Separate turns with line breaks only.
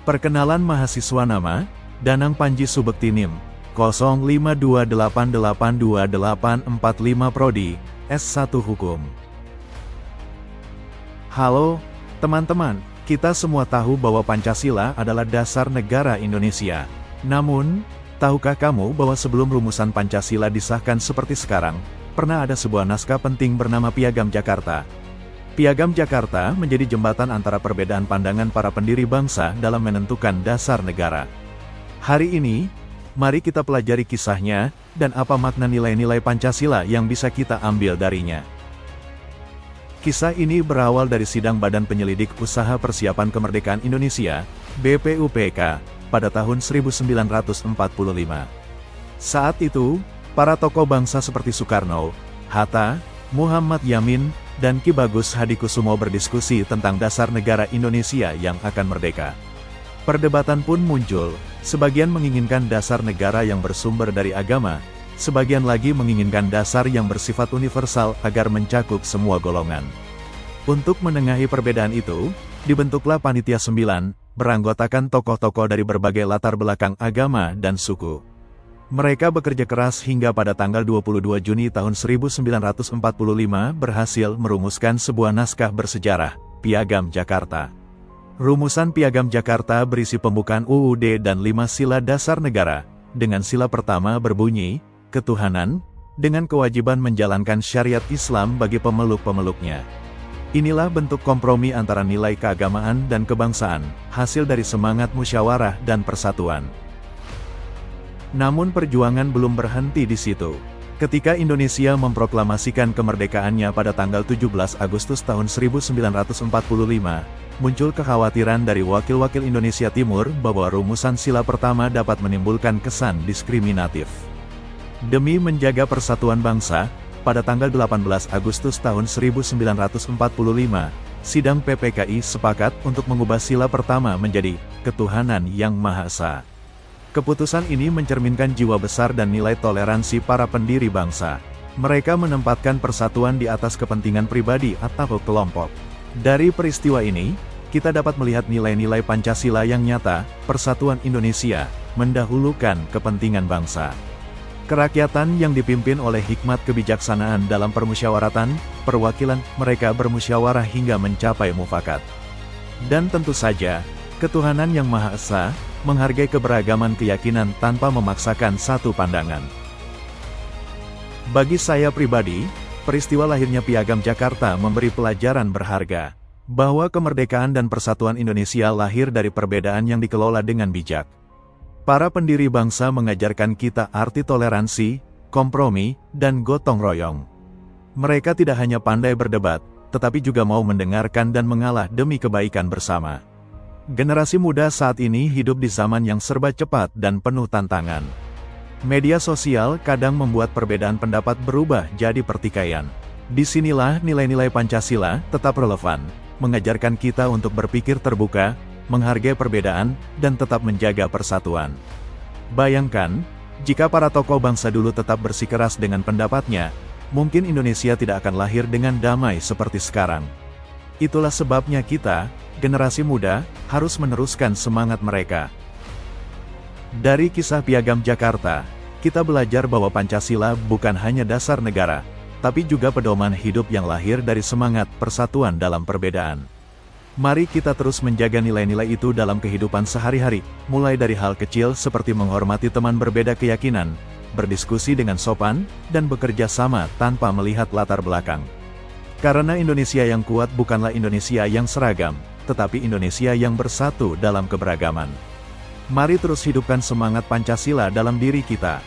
Perkenalan mahasiswa nama, Danang Panji Subekti NIM, 0528822845 Prodi, S1 Hukum. Halo, teman-teman, kita semua tahu bahwa Pancasila adalah dasar negara Indonesia. Namun, tahukah kamu bahwa sebelum rumusan Pancasila disahkan seperti sekarang, pernah ada sebuah naskah penting bernama Piagam Jakarta. Piagam Jakarta menjadi jembatan antara perbedaan pandangan para pendiri bangsa dalam menentukan dasar negara. Hari ini, mari kita pelajari kisahnya, dan apa makna nilai-nilai Pancasila yang bisa kita ambil darinya. Kisah ini berawal dari sidang Badan Penyelidik Usaha Persiapan Kemerdekaan Indonesia, BPUPK, pada tahun 1945. Saat itu, para tokoh bangsa seperti Soekarno, Hatta, Muhammad Yamin, dan Ki Bagus Hadikusumo berdiskusi tentang dasar negara Indonesia yang akan merdeka. Perdebatan pun muncul, sebagian menginginkan dasar negara yang bersumber dari agama, sebagian lagi menginginkan dasar yang bersifat universal agar mencakup semua golongan. Untuk menengahi perbedaan itu, dibentuklah Panitia 9, beranggotakan tokoh-tokoh dari berbagai latar belakang agama dan suku. Mereka bekerja keras hingga pada tanggal 22 Juni tahun 1945 berhasil merumuskan sebuah naskah bersejarah, Piagam Jakarta. Rumusan Piagam Jakarta berisi pembukaan UUD dan 5 sila dasar negara, dengan sila pertama berbunyi, ketuhanan, dengan kewajiban menjalankan syariat Islam bagi pemeluk-pemeluknya. Inilah bentuk kompromi antara nilai keagamaan dan kebangsaan, hasil dari semangat musyawarah dan persatuan. Namun perjuangan belum berhenti di situ. Ketika Indonesia memproklamasikan kemerdekaannya pada tanggal 17 Agustus tahun 1945, muncul kekhawatiran dari wakil-wakil Indonesia Timur bahwa rumusan sila pertama dapat menimbulkan kesan diskriminatif. Demi menjaga persatuan bangsa, pada tanggal 18 Agustus tahun 1945, sidang PPKI sepakat untuk mengubah sila pertama menjadi Ketuhanan Yang Maha Esa. Keputusan ini mencerminkan jiwa besar dan nilai toleransi para pendiri bangsa. Mereka menempatkan persatuan di atas kepentingan pribadi atau kelompok. Dari peristiwa ini, kita dapat melihat nilai-nilai Pancasila yang nyata, persatuan Indonesia, mendahulukan kepentingan bangsa. Kerakyatan yang dipimpin oleh hikmat kebijaksanaan dalam permusyawaratan, perwakilan, mereka bermusyawarah hingga mencapai mufakat. Dan tentu saja, Ketuhanan Yang Maha Esa, menghargai keberagaman keyakinan tanpa memaksakan satu pandangan. Bagi saya pribadi, peristiwa lahirnya Piagam Jakarta memberi pelajaran berharga, bahwa kemerdekaan dan persatuan Indonesia lahir dari perbedaan yang dikelola dengan bijak. Para pendiri bangsa mengajarkan kita arti toleransi, kompromi, dan gotong royong. Mereka tidak hanya pandai berdebat, tetapi juga mau mendengarkan dan mengalah demi kebaikan bersama. Generasi muda saat ini hidup di zaman yang serba cepat dan penuh tantangan. Media sosial kadang membuat perbedaan pendapat berubah jadi pertikaian. Disinilah nilai-nilai Pancasila tetap relevan, mengajarkan kita untuk berpikir terbuka, menghargai perbedaan, dan tetap menjaga persatuan. Bayangkan, jika para tokoh bangsa dulu tetap bersikeras dengan pendapatnya, mungkin Indonesia tidak akan lahir dengan damai seperti sekarang. Itulah sebabnya kita, generasi muda, harus meneruskan semangat mereka. Dari kisah Piagam Jakarta, kita belajar bahwa Pancasila bukan hanya dasar negara, tapi juga pedoman hidup yang lahir dari semangat persatuan dalam perbedaan. Mari kita terus menjaga nilai-nilai itu dalam kehidupan sehari-hari, mulai dari hal kecil seperti menghormati teman berbeda keyakinan, berdiskusi dengan sopan, dan bekerja sama tanpa melihat latar belakang. Karena Indonesia yang kuat bukanlah Indonesia yang seragam, tetapi Indonesia yang bersatu dalam keberagaman. Mari terus hidupkan semangat Pancasila dalam diri kita.